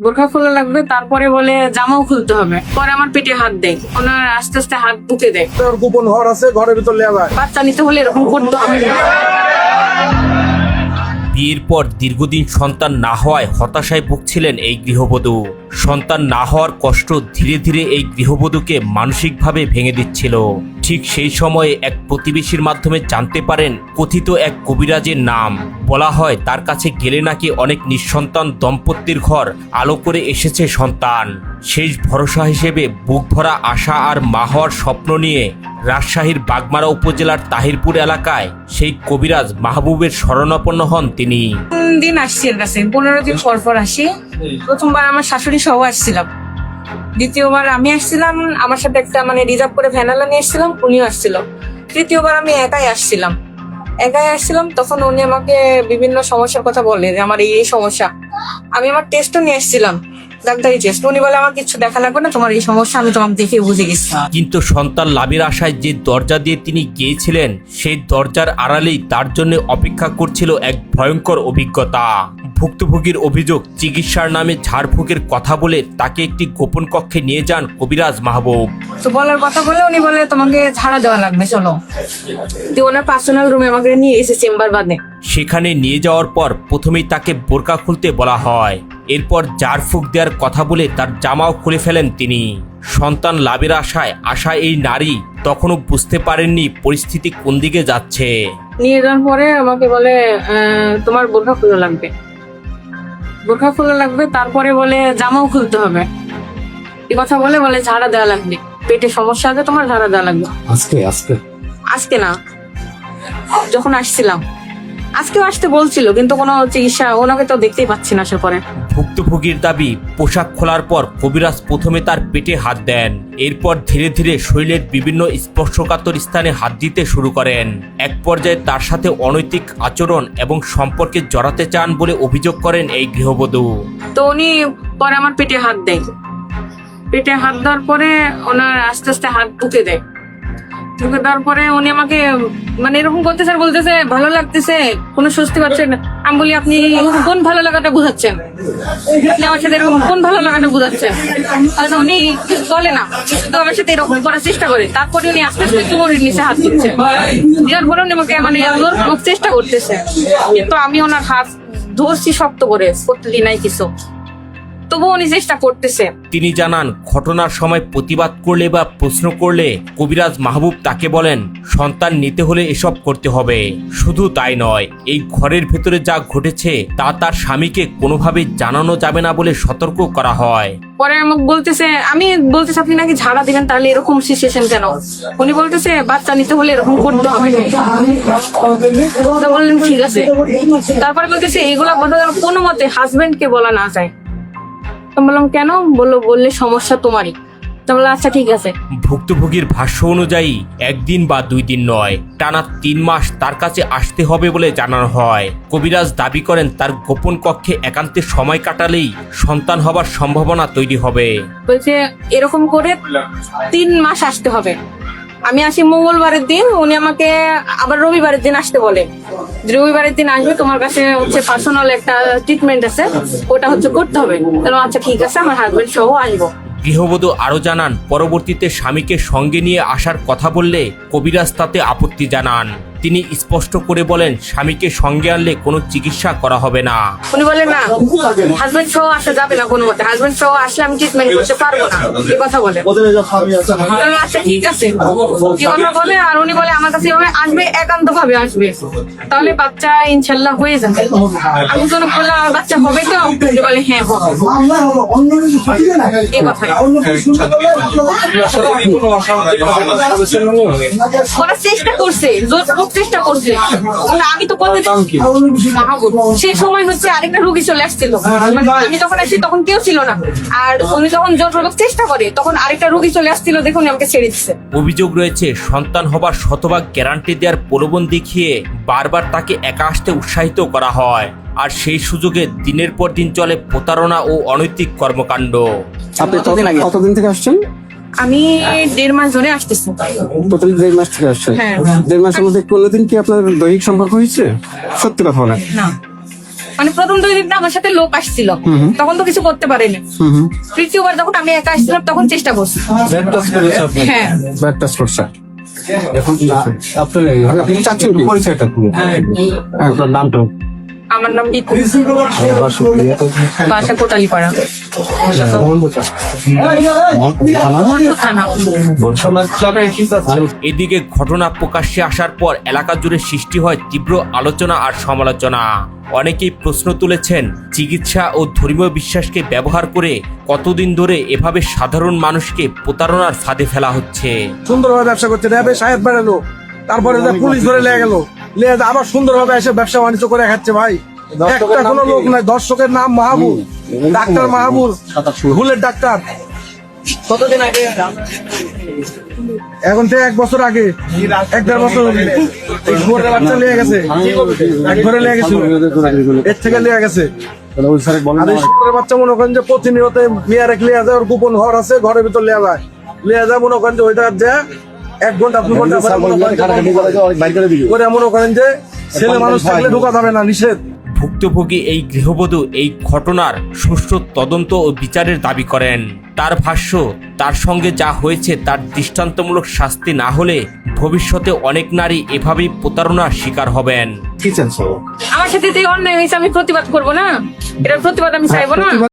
বোরখা খোলা লাগবে, তারপরে বলে জামাও খুলতে হবে। পরে আমার পেটে হাত দেয়, ওনার আস্তে আস্তে হাত বুকে দেয়। তোর গোপন ঘর আছে, ঘরের ভিতর লিয়ে যায়। বাচ্চা নিতে হলে এরকম করতে হবে। বিয়ের পর দীর্ঘদিন সন্তান না হওয়ায় হতাশায় ভুগছিলেন এই গৃহবধূ। সন্তান না হওয়ার কষ্ট ধীরে ধীরে এই গৃহবধূকে মানসিকভাবে ভেঙে দিচ্ছিল। ঠিক সেই সময়ে এক প্রতিবেশীর মাধ্যমে জানতে পারেন কথিত এক কবিরাজের নাম। বলা হয় তার কাছে গেলে নাকি অনেক নিঃসন্তান দম্পতির ঘর আলো করে এসেছে সন্তান। শেষ ভরসা হিসেবে বুক ভরা আশা আর মা হওয়ার স্বপ্ন নিয়ে রাজশাহীর বাগমারা উপজেলার তাহিরপুর এলাকায় সেই কবিরাজ মাহবুবের শরণাপন্ন হন তিনি। দিন আসছি এর কাছে, 15 দিন পর পর আসি। প্রথমবার আমার শাশুড়ি সহ আসছিলাম, দ্বিতীয়বার আমি আসছিলাম, আমার সাথে একটা রিজার্ভ করে ভ্যানালা নিয়ে আসছিলাম, উনিও আসছিল। তৃতীয়বার আমি একাই আসছিলাম। তখন উনি আমাকে বিভিন্ন সমস্যার কথা বলে যে আমার এই সমস্যা। আমি আমার টেস্টও নিয়ে আসছিলাম, ডাক্তারি টেস্ট। উনি বলে আমার কিছু দেখা লাগবে না, তোমার এই সমস্যা আমি তোমাকে দেখে বুঝে গেছি। কিন্তু সন্তান লাভের আশায় যে দরজা দিয়ে তিনি গিয়েছিলেন সেই দরজার আড়ালেই তার জন্য অপেক্ষা করছিল এক ভয়ঙ্কর অভিজ্ঞতা। ভুক্তভোগীর অভিযোগ, চিকিৎসার নামে ঝাড়ফুঁকের কথা বলে তাকে একটি গোপন কক্ষে নিয়ে যান কবিরাজ মাহবুব। তো বলার কথা বলে উনি বলে তোমাকে ঝাড়া দেওয়া লাগবে, চলো। দিয়ে ওনার পার্সোনাল রুমে আমাকে নিয়ে এসে চেম্বার বাঁধে। সেখানে নিয়ে যাওয়ার পর প্রথমেই তাকে বোরকা খুলতে বলা হয়। এরপর ঝাড়ফুঁক দেওয়ার কথা বলে তার জামাও খুলে ফেলেন তিনি। সন্তান লাভের আশায় এই নারী তখনও বুঝতে পারেননি পরিস্থিতি কোন দিকে যাচ্ছে। নিয়ে যাওয়ার পরে আমাকে বলে তোমার বোরখা খোলা লাগবে, তারপরে বলে জামাও খুলতে হবে। এই কথা বলে ঝাড়া দেওয়া লাগবে, পেটে সমস্যা আছে তোমার, ঝাড়া দেওয়া লাগবে। আজকে না, যখন আসছিলাম আজকেও আসতে বলছিল, কিন্তু কোনো চিকিৎসা ওনাকে তো দেখতেই পাচ্ছি না। পরে ভুক্তভোগীর দাবি, পোশাক খোলার পর কবিরাজ প্রথমে তার পেটে হাত দেন, এরপর ধীরে ধীরে শরীরের বিভিন্ন স্পর্শকাতর স্থানে হাত দিতে শুরু করেন। এক পর্যায়ে তার সাথে অনৈতিক আচরণ এবং সম্পর্কে জড়াতে চান বলে অভিযোগ করেন এই গৃহবধূ। তো উনি পরে আমার পেটে হাত দেয়, পেটে হাত দেওয়ার পরে ওনার আস্তে আস্তে হাত বুকে দেয়। তারপরে উনি আমাকে এরকম বলতেছে ভালো লাগতেছে, কোনো স্বস্তি পাচ্ছেন না। আমি বলি আপনি কোন ভালো লাগাটা বুঝাচ্ছেন, আপনি আমার সাথে এরকম কোন ভালো লাগাটা বুঝাচ্ছেন? উনি বলে না, তো আমার সাথে এরকম করার চেষ্টা করে। তারপরে উনি আস্তে আস্তে কোমরের নিচে হাত দিচ্ছে, দেওয়ার পরে উনি আমাকে চেষ্টা করতেছে। কিন্তু আমি ওনার হাত ধরছি শক্ত করে, করতে দিই নাই কিছু, তবু উনি চেষ্টা করতেছে। তিনি জানান, ঘটনার সময় প্রতিবাদ করলে বা প্রশ্ন করলে কবিরাজ মাহবুব তাকে বলেন সন্তান নিতে হলে এসব করতে হবে। শুধু তাই নয়, এই ঘরের ভেতরে যা ঘটেছে তা তার স্বামীকে কোনোভাবেই জানানো যাবে না বলে সতর্ক করা হয়। পরে আমাকে বলতেছে, আমি বলতেছি আপনি নাকি ঝাড়া দিবেন, তাহলে এরকম সিচুয়েশন কেন? উনি বলতেছে বাচ্চা নিতে হলে এরকম করতে হবে। বললেন ঠিক আছে। তারপরে বলতেছে এগুলা কোনো মতে হাজবেন্ডকে বলা না যায়। বললাম কেন? বললে সমস্যা তোমারই। আচ্ছা ঠিক আছে। ভুক্তভোগীর ভাষ্য অনুযায়ী একদিন বা 2 দিন নয়, টানা 3 মাস তার কাছে আসতে হবে বলে জানানো হয়। কবিরাজ দাবি করেন তার গোপন কক্ষে একান্তে সময় কাটালেই সন্তান হবার সম্ভাবনা তৈরি হবে। বলছে এরকম করে 3 মাস আসতে হবে। আমি আসি মঙ্গলবারের দিন, উনি আমাকে আবার রবিবারের দিন আসতে বলে। রবিবারের দিন আসবে, তোমার কাছে পার্সোনাল একটা ট্রিটমেন্ট আছে, ওটা করতে হবে। আচ্ছা ঠিক আছে, আমার হাজবেন্ড সহ আসবো। গৃহবধূ আরো জানান, পরবর্তীতে স্বামীকে সঙ্গে নিয়ে আসার কথা বললে কবিরাজ তাতে আপত্তি জানান। তিনি স্পষ্ট করে বলেন স্বামীকে সঙ্গে আনলে কোনো চিকিৎসা করা হবে না। উনি বলেন না, হাজবেন্ড সহ আসা যাবে না কোনো মতে, হাজবেন্ড সহ আসলে আমি ট্রিটমেন্ট করতে পারবো না, এই কথা বলে। আচ্ছা ঠিক আছে কি কথা বলে। আর উনি বলে আমার কাছে এভাবে আসবে, একান্ত ভাবে আসবে, তাহলে বাচ্চা ইনশাল্লাহ হয়ে যাবে। আমি যখন বললাম আমার বাচ্চা হবে তো, উনি বলে হ্যাঁ হবে, এই কথা। ওরা চেষ্টা করছে, চেষ্টা করছে। আমি তো সেই সময় আরেকটা রোগী চলে আসছিল, আমি যখন আসি তখন কেউ ছিল না। আর উনি যখন জোরপূর্বক চেষ্টা করে তখন আরেকটা রোগী চলে আসছিল, দেখুন আমাকে ছেড়ে দিচ্ছে। অভিযোগ রয়েছে সন্তান হবার শতভাগ গ্যারান্টি দেওয়ার প্রলোভন দেখিয়ে বারবার তাকে একা আসতে উৎসাহিত করা হয়। আর সেই সুযোগে দিনের পর দিন চলে প্রতারণা ও অনৈতিক কর্মকাণ্ড। আপনি কতদিন থেকে আসছেন? আমি 1.5 মাস ধরে আসতেছি। টোটালি 1.5 মাস থেকে আসছেন? হ্যাঁ। 1.5 মাসের মধ্যে কোনোদিন কি আপনার দৈহিক সম্পর্ক হয়েছে? সত্যি কথা বলেন। না। মানে প্রথম 2 দিন আমার সাথে লোক আসছিল, তখন তো কিছু করতে পারেনি। তৃতীয়বার যখন আমি একা আসছিলাম তখন চেষ্টা করছি। ব্যাড টাচ করেছে আপনি? হ্যাঁ। ব্যাড টাচ করছে। এখন আপনি চাচ্ছেন কি পরিচয়টা কি? আপনার নামটা? আমার নাম ইকু, বাসা কোটালীপাড়া, থানা। এদিকে ঘটনা প্রকাশ্যে আসার পর এলাকা জুড়ে সৃষ্টি হয় তীব্র আলোচনা আর সমালোচনা। অনেকেই প্রশ্ন তুলেছেন, চিকিৎসা ও ধর্মীয় বিশ্বাসকে ব্যবহার করে কতদিন ধরে এভাবে সাধারণ মানুষকে প্রতারণার ফাঁদে ফেলা হচ্ছে। সুন্দরভাবে ব্যবসা করছে, র্যাবে সাহেব বেড়ালো, তারপরে পুলিশ ধরে লেগে গেল, আবার সুন্দরভাবে এসে ব্যবসা বাণিজ্য করে খাচ্ছে ভাই। একটা কোনো লোক নাই, দর্শকের নাম মাহবুব, ডাক্তার মাহবুব, ভুলের ডাক্তার। কতদিন আগে? এখন থেকে 1 বছর আগে, 1-1.5 বছর ঘরে বাচ্চা লিয়ে গেছে, এক ঘরে লিয়ে গেছিল, এর থেকে লিয়ে গেছে। আর এই শুয়োরের বাচ্চা মনে করেন যে প্রতিনিয়ত মেয়ে রেখে লিয়ে যায়, ওর গোপন ঘর আছে, ঘরের ভিতর লিয়ে যায় মনে করেন যে ওইটা যে 1 ঘন্টা 2 ঘন্টা করে মনে করেন যে ছেলে মানুষ থাকলে ঢোকা যাবে না, নিষেধ। ভুক্তভোগী এই গৃহবধূ এই ঘটনার সুষ্ঠু তদন্ত ও বিচারের দাবি করেন। তার ভাষ্য, তার সঙ্গে যা হয়েছে তার দৃষ্টান্তমূলক শাস্তি না হলে ভবিষ্যতে অনেক নারী এভাবেই প্রতারণার শিকার হবেন। আমার সাথে যে অন্যায় হয়েছে আমি প্রতিবাদ করবো না, এটার প্রতিবাদ আমি চাইবো না।